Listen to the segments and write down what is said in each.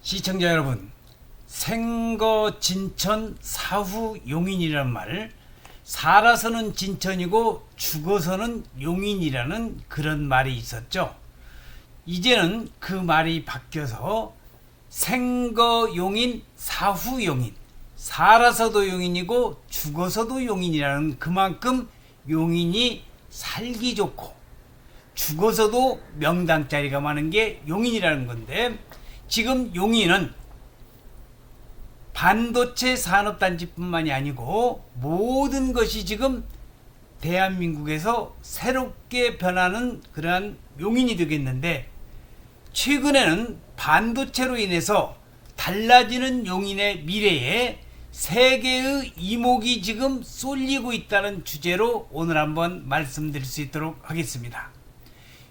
시청자 여러분, 생거 진천 사후 용인이라는 말, 살아서는 진천이고 죽어서는 용인이라는 그런 말이 있었죠. 이제는 그 말이 바뀌어서 생거 용인, 사후 용인, 살아서도 용인이고 죽어서도 용인이라는, 그만큼 용인이 살기 좋고 죽어서도 명당 자리가 많은 게 용인이라는 건데, 지금 용인은 반도체 산업단지뿐만이 아니고 모든 것이 지금 대한민국에서 새롭게 변하는 그러한 용인이 되겠는데, 최근에는 반도체로 인해서 달라지는 용인의 미래에 세계의 이목이 지금 쏠리고 있다는 주제로 오늘 한번 말씀드릴 수 있도록 하겠습니다.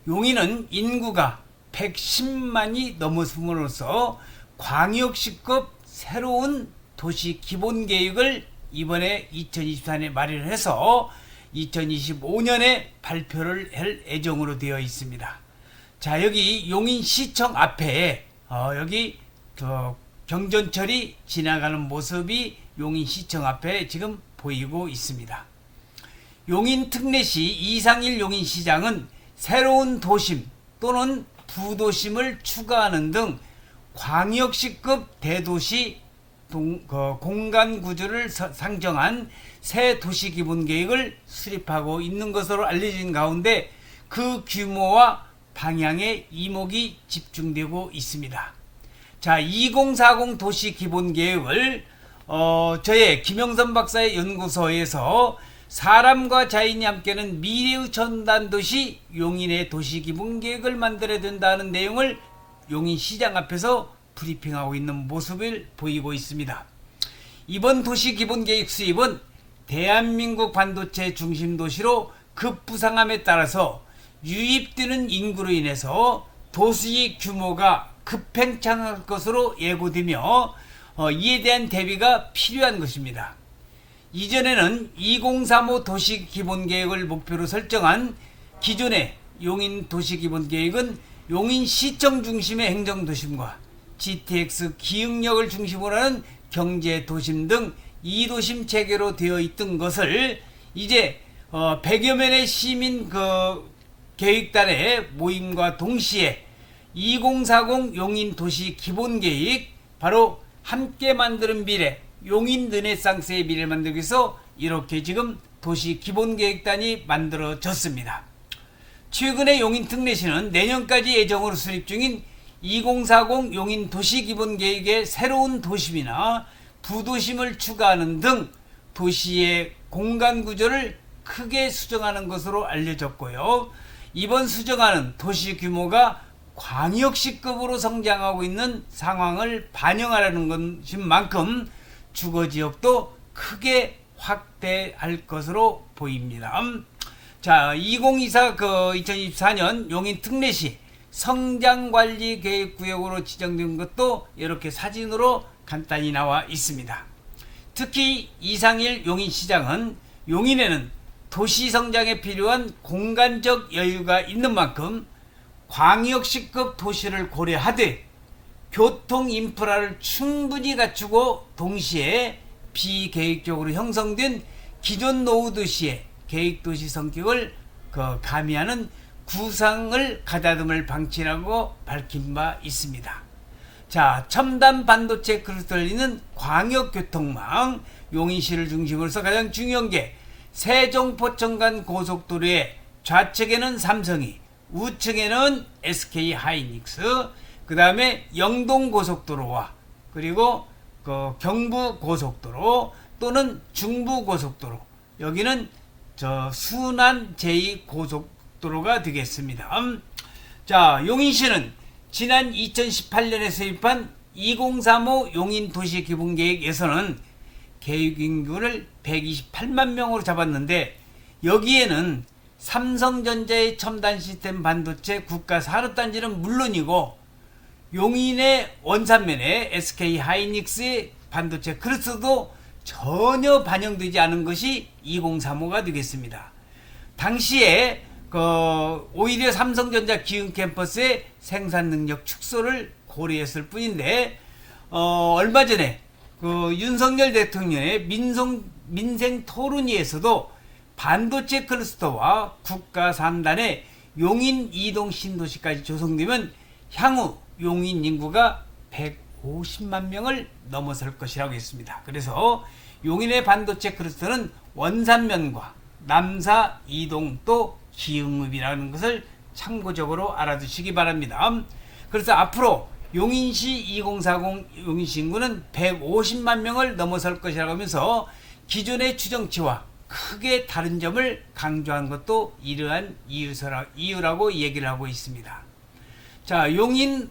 용인은 인구가 110만이 넘어섬으로써 광역시급 새로운 도시 기본계획을 이번에 2024년에 마련을 해서 2025년에 발표를 할 예정으로 되어 있습니다. 자, 여기 용인시청 앞에 여기 경전철이 지나가는 모습이 용인시청 앞에 지금 보이고 있습니다. 용인 특례시 이상일 용인시장은 새로운 도심 또는 부도심을 추가하는 등 광역시급 대도시 공간 구조를 상정한 새 도시 기본 계획을 수립하고 있는 것으로 알려진 가운데, 그 규모와 방향에 이목이 집중되고 있습니다. 자, 2040 도시 기본 계획을 저의 김영선 박사의 연구소에서 사람과 자연이 함께하는 미래의 첨단 도시 용인의 도시 기본 계획을 만들어야 된다는 내용을 용인시장 앞에서 브리핑하고 있는 모습을 보이고 있습니다. 이번 도시 기본 계획 수립은 대한민국 반도체 중심 도시로 급부상함에 따라서 유입되는 인구로 인해서 도시 규모가 급팽창할 것으로 예고되며 이에 대한 대비가 필요한 것입니다. 이전에는 2035 도시 기본 계획을 목표로 설정한 기존의 용인 도시 기본 계획은 용인시청 중심의 행정도심과 GTX 기흥역을 중심으로 하는 경제도심 등 2도심 체계로 되어 있던 것을 이제 100여 명의 시민 계획단의 모임과 동시에 2040 용인 도시 기본 계획, 바로 함께 만드는 미래, 용인 르네상스의 미래를 만들기 위해서 이렇게 지금 도시 기본 계획단이 만들어졌습니다. 최근에 용인 특례시는 내년까지 예정으로 수립 중인 2040 용인 도시 기본 계획의 새로운 도심이나 부도심을 추가하는 등 도시의 공간 구조를 크게 수정하는 것으로 알려졌고요. 이번 수정안은 도시 규모가 광역시급으로 성장하고 있는 상황을 반영하라는 것인 만큼 주거지역도 크게 확대할 것으로 보입니다. 자, 2024년 용인 특례시 성장관리계획구역으로 지정된 것도 이렇게 사진으로 간단히 나와 있습니다. 특히 이상일 용인시장은 용인에는 도시 성장에 필요한 공간적 여유가 있는 만큼 광역시급 도시를 고려하되 교통 인프라를 충분히 갖추고 동시에 비계획적으로 형성된 기존 노후 도시의 계획도시 성격을 가미하는 구상을 가다듬을 방침이라고 밝힌 바 있습니다. 자, 첨단 반도체 그릇을 잇는 광역교통망, 용인시를 중심으로 해서 가장 중요한 게 세종포천간 고속도로의 좌측에는 삼성이, 우측에는 SK 하이닉스, 그 다음에 영동고속도로와 그리고 경부고속도로 또는 중부고속도로, 여기는 순환 제2고속도로가 되겠습니다. 자, 용인시는 지난 2018년에 수립한 2035 용인 도시 기본계획에서는 계획 인구를 128만 명으로 잡았는데, 여기에는 삼성전자의 첨단 시스템 반도체 국가 산업단지는 물론이고 용인의 원산면에 SK 하이닉스의 반도체 클러스터도 전혀 반영되지 않은 것이 2035가 되겠습니다. 당시에 오히려 삼성전자 기흥 캠퍼스의 생산 능력 축소를 고려했을 뿐인데 얼마 전에 그 윤석열 대통령의 민생 토론회에서도 반도체 클러스터와 국가 3단의 용인 이동 신도시까지 조성되면 향후 용인 인구가 150만 명을 넘어설 것이라고 했습니다. 그래서 용인의 반도체 클러스터는 원산면과 남사 이동 또 기흥읍이라는 것을 참고적으로 알아두시기 바랍니다. 그래서 앞으로 용인시 2040 용인시 인구는 150만 명을 넘어설 것이라고 하면서 기존의 추정치와 크게 다른 점을 강조한 것도 이러한 이유라고 얘기를 하고 있습니다. 자, 용인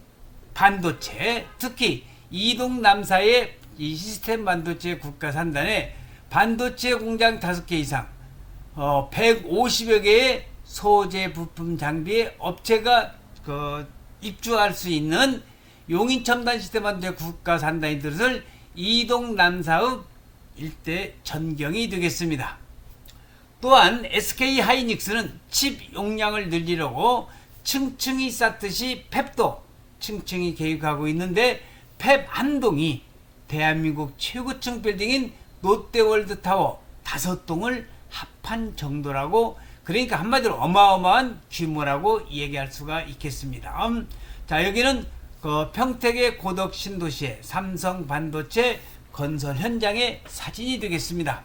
반도체, 특히 이동 남사의 이 시스템 반도체 국가 산단에 반도체 공장 5개 이상 150여 개의 소재 부품 장비의 업체가 입주할 수 있는 용인 첨단 시스템 반도체 국가 산단이 들어설 이동 남사의 일대 전경이 되겠습니다. 또한 SK 하이닉스는 칩 용량을 늘리려고 층층이 쌓듯이 팹도 층층이 계획하고 있는데 팹 한 동이 대한민국 최고층 빌딩인 롯데월드타워 5동을 합한 정도라고, 그러니까 한마디로 어마어마한 규모라고 얘기할 수가 있겠습니다. 자, 여기는 평택의 고덕 신도시의 삼성 반도체 건설 현장의 사진이 되겠습니다.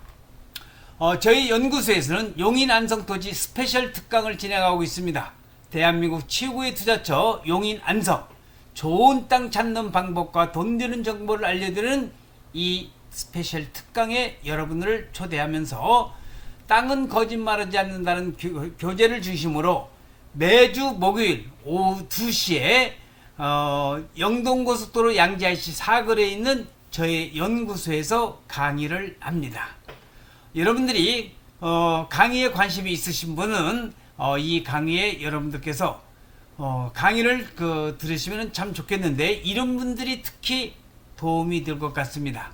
저희 연구소에서는 용인 안성 토지 스페셜 특강을 진행하고 있습니다. 대한민국 최고의 투자처 용인 안성, 좋은 땅 찾는 방법과 돈 드는 정보를 알려드리는 이 스페셜 특강에 여러분을 초대하면서 땅은 거짓말하지 않는다는 교재를 중심으로 매주 목요일 오후 2시에 영동고속도로 양지IC 사거리에 있는 저의 연구소에서 강의를 합니다. 여러분들이 강의에 관심이 있으신 분은 이 강의에 여러분들께서 강의를 들으시면 참 좋겠는데, 이런 분들이 특히 도움이 될 것 같습니다.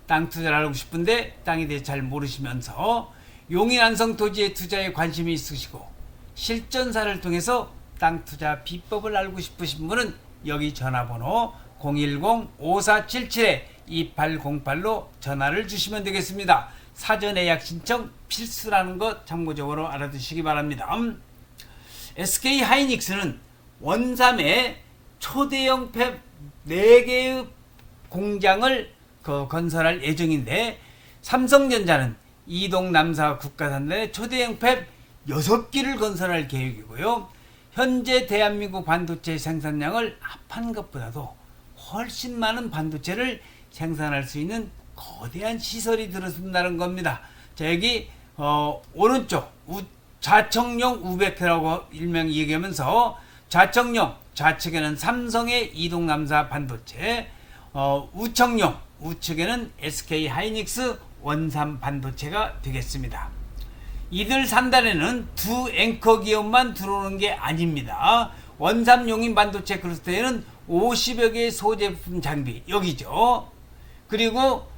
땅 투자를 하고 싶은데 땅에 대해 잘 모르시면서 용인 안성 토지의 투자에 관심이 있으시고 실전사를 통해서 땅 투자 비법을 알고 싶으신 분은 여기 전화번호 010-5477-2808로 전화를 주시면 되겠습니다. 사전 예약 신청 필수라는 것 참고적으로 알아두시기 바랍니다. SK 하이닉스는 원삼에 초대형 팹 4개의 공장을 건설할 예정인데, 삼성전자는 이동 남사 국가산단에 초대형 팹 6기를 건설할 계획이고요. 현재 대한민국 반도체 생산량을 합한 것보다도 훨씬 많은 반도체를 생산할 수 있는 거대한 시설이 들어선다는 겁니다. 자, 여기 오른쪽 좌측용 우베크라고 일명 얘기하면서 좌측용, 좌측에는 삼성의 이동 남사 반도체, 우측에는 SK 하이닉스 원삼 반도체가 되겠습니다. 이들 산단에는 두 앵커 기업만 들어오는 게 아닙니다. 원삼 용인 반도체 클러스터에는 50여 개의 소제품 장비 여기죠. 그리고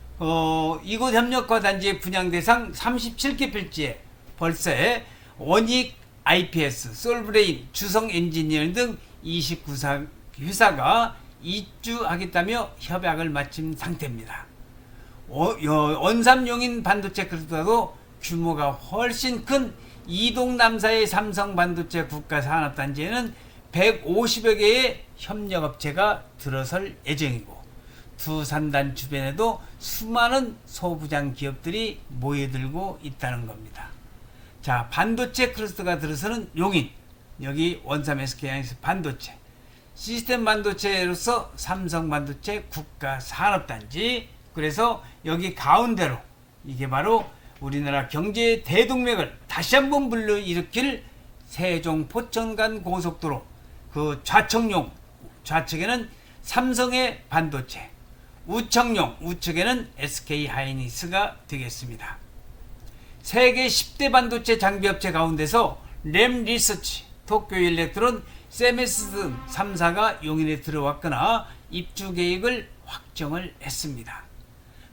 이곳 협력화 단지의 분양 대상 37개 필지에 벌써 원익 IPS, 솔브레인, 주성 엔지니어링 등 29사 회사가 입주하겠다며 협약을 마친 상태입니다. 원삼 용인 반도체 클러스터도 규모가 훨씬 큰 이동 남사의 삼성 반도체 국가 산업단지에는 150여 개의 협력업체가 들어설 예정이고, 두 산단 주변에도 수많은 소부장 기업들이 모여들고 있다는 겁니다. 자, 반도체 클러스터가 들어서는 용인, 여기 원삼 SK 하이닉스 반도체, 시스템 반도체로서 삼성 반도체 국가 산업단지, 그래서 여기 가운데로 이게 바로 우리나라 경제의 대동맥을 다시 한번 불러일으킬 세종 포천간 고속도로, 그 좌측에는 삼성의 반도체, 우측에는 SK 하이닉스가 되겠습니다. 세계 10대 반도체 장비업체 가운데서 램 리서치, 도쿄 일렉트론, 세메스 등 3사가 용인에 들어왔거나 입주 계획을 확정을 했습니다.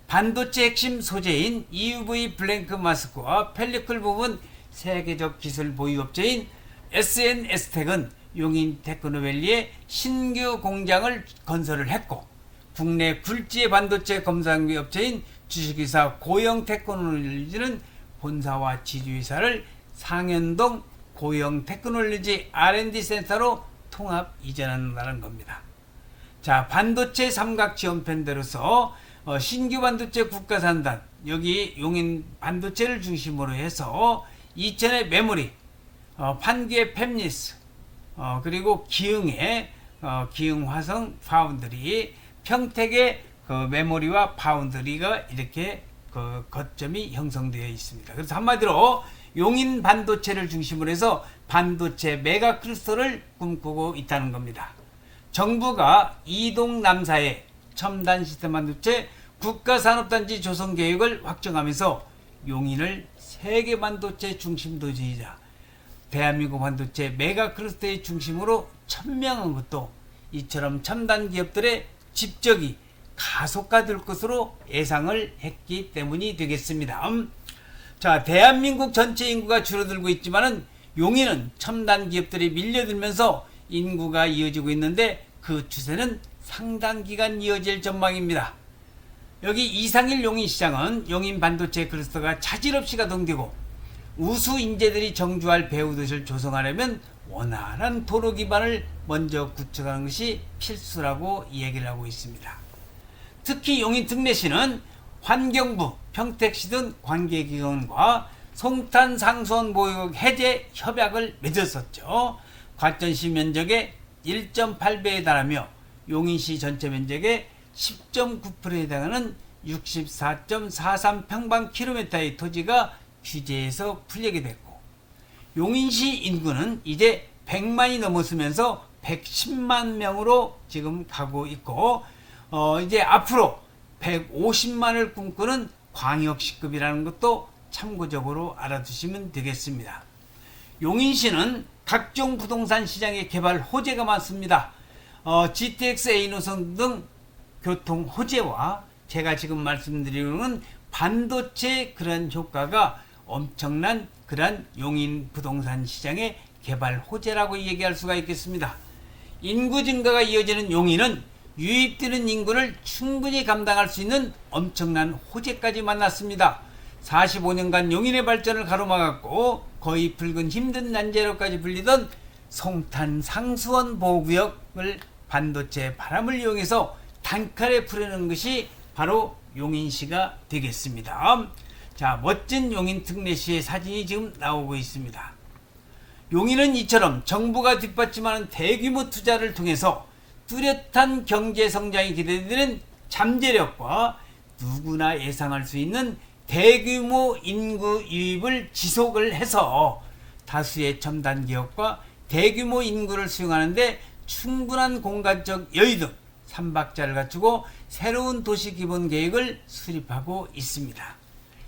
반도체 핵심 소재인 EUV 블랭크 마스크와 펠리클 부분 세계적 기술 보유업체인 SNS텍은 용인 테크노밸리에 신규 공장을 건설을 했고, 국내 굴지의 반도체 검사기 업체인 주식회사 고영 테크놀로지는 본사와 지주회사를 상현동 고영 테크놀로지 R&D 센터로 통합 이전한다는 겁니다. 자, 반도체 삼각 지원편대로서 신규 반도체 국가산단, 여기 용인 반도체를 중심으로 해서 이천의 메모리, 판교의 팹리스, 그리고 기흥의 기흥화성 파운드리, 평택의 메모리와 파운드리가 이렇게 거점이 형성되어 있습니다. 그래서 한마디로 용인 반도체를 중심으로 해서 반도체 메가 클러스터를 꿈꾸고 있다는 겁니다. 정부가 이동 남사의 첨단 시스템 반도체 국가산업단지 조성 계획을 확정하면서 용인을 세계 반도체 중심 도시이자 대한민국 반도체 메가 클러스터의 중심으로 천명한 것도 이처럼 첨단 기업들의 집적이 가속화될 것으로 예상을 했기 때문이 되겠습니다. 자, 대한민국 전체 인구가 줄어들고 있지만은 용인은 첨단 기업들이 밀려들면서 인구가 이어지고 있는데 그 추세는 상당 기간 이어질 전망입니다. 여기 이상일 용인시장은 용인 반도체 클러스터가 차질 없이 가동되고 우수 인재들이 정주할 배후 도시를 조성하려면 원활한 도로 기반을 먼저 구축하는 것이 필수라고 얘기를 하고 있습니다. 특히 용인 특례시는 환경부, 평택시 등 관계기관과 송탄 상수원 보유국 해제 협약을 맺었었죠. 과천시 면적의 1.8배에 달하며 용인시 전체 면적의 10.9%에 해당하는 64.43평방킬로미터의 토지가 규제에서 풀리게 됐고, 용인시 인구는 이제 100만이 넘었으면서 110만 명으로 지금 가고 있고, 이제 앞으로 150만을 꿈꾸는 광역시급이라는 것도 참고적으로 알아두시면 되겠습니다. 용인시는 각종 부동산 시장의 개발 호재가 많습니다. GTX A 노선 등 교통 호재와 제가 지금 말씀드리는 반도체 그런 효과가 엄청난 그런 용인 부동산 시장의 개발 호재라고 얘기할 수가 있겠습니다. 인구 증가가 이어지는 용인은 유입되는 인구를 충분히 감당할 수 있는 엄청난 호재까지 만났습니다. 45년간 용인의 발전을 가로막았고 거의 붉은 힘든 난제로까지 불리던 송탄 상수원 보호구역을 반도체 바람을 이용해서 단칼에 풀어내는 것이 바로 용인시가 되겠습니다. 자, 멋진 용인 특례시의 사진이 지금 나오고 있습니다. 용인은 이처럼 정부가 뒷받침하는 대규모 투자를 통해서 뚜렷한 경제 성장이 기대되는 잠재력과 누구나 예상할 수 있는 대규모 인구 유입을 지속을 해서 다수의 첨단 기업과 대규모 인구를 수용하는데 충분한 공간적 여유 등 3박자를 갖추고 새로운 도시 기본 계획을 수립하고 있습니다.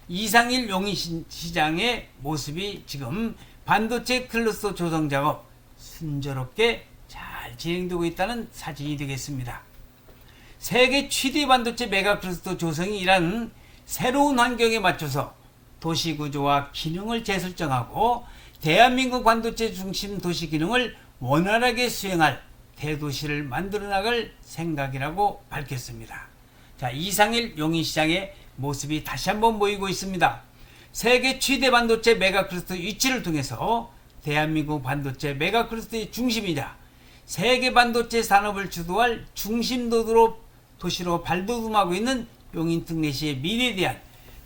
이상일 용인시장의 모습이 지금 반도체 클러스터 조성 작업 순조롭게 잘 진행되고 있다는 사진이 되겠습니다. 세계 최대 반도체 메가 클러스터 조성이란 새로운 환경에 맞춰서 도시 구조와 기능을 재설정하고 대한민국 반도체 중심 도시 기능을 원활하게 수행할 대도시를 만들어 나갈 생각이라고 밝혔습니다. 자, 이상일 용인시장의 모습이 다시 한번 보이고 있습니다. 세계 최대 반도체 메가 클러스터 위치를 통해서 대한민국 반도체 메가 클러스터의 중심이자 세계 반도체 산업을 주도할 중심 도시로 발돋움하고 있는 용인 특례시의 미래에 대한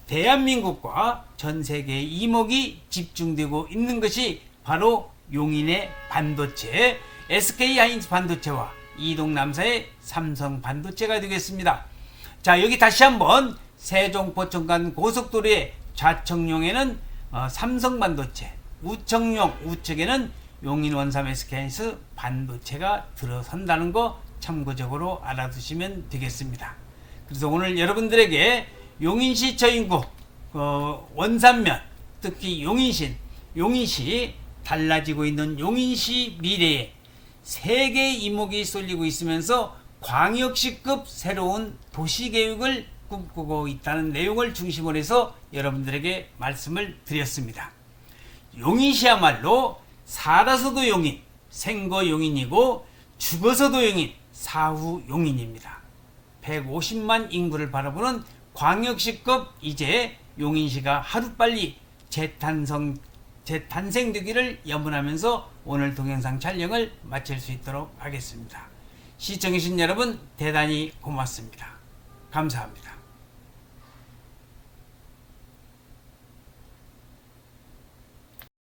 대한민국과 전 세계의 이목이 집중되고 있는 것이 바로 용인의 반도체, SK하이닉스 반도체와 이동 남사의 삼성 반도체가 되겠습니다. 자, 여기 다시 한번 세종 포천간 고속도로의 좌측용에는 삼성 반도체, 우측에는 용인 원삼 SK하이닉스 반도체가 들어선다는 거 참고적으로 알아두시면 되겠습니다. 그래서 오늘 여러분들에게 용인시 저인구, 원산면, 특히 용인시 달라지고 있는 용인시 미래에 세계의 이목이 쏠리고 있으면서 광역시급 새로운 도시계획을 꿈꾸고 있다는 내용을 중심으로 해서 여러분들에게 말씀을 드렸습니다. 용인시야말로 살아서도 용인, 생거 용인이고 죽어서도 용인, 사후 용인입니다. 150만 인구를 바라보는 광역시급 이제 용인시가 하루빨리 재탄생되기를 염원하면서 오늘 동영상 촬영을 마칠 수 있도록 하겠습니다. 시청해주신 여러분 대단히 고맙습니다. 감사합니다.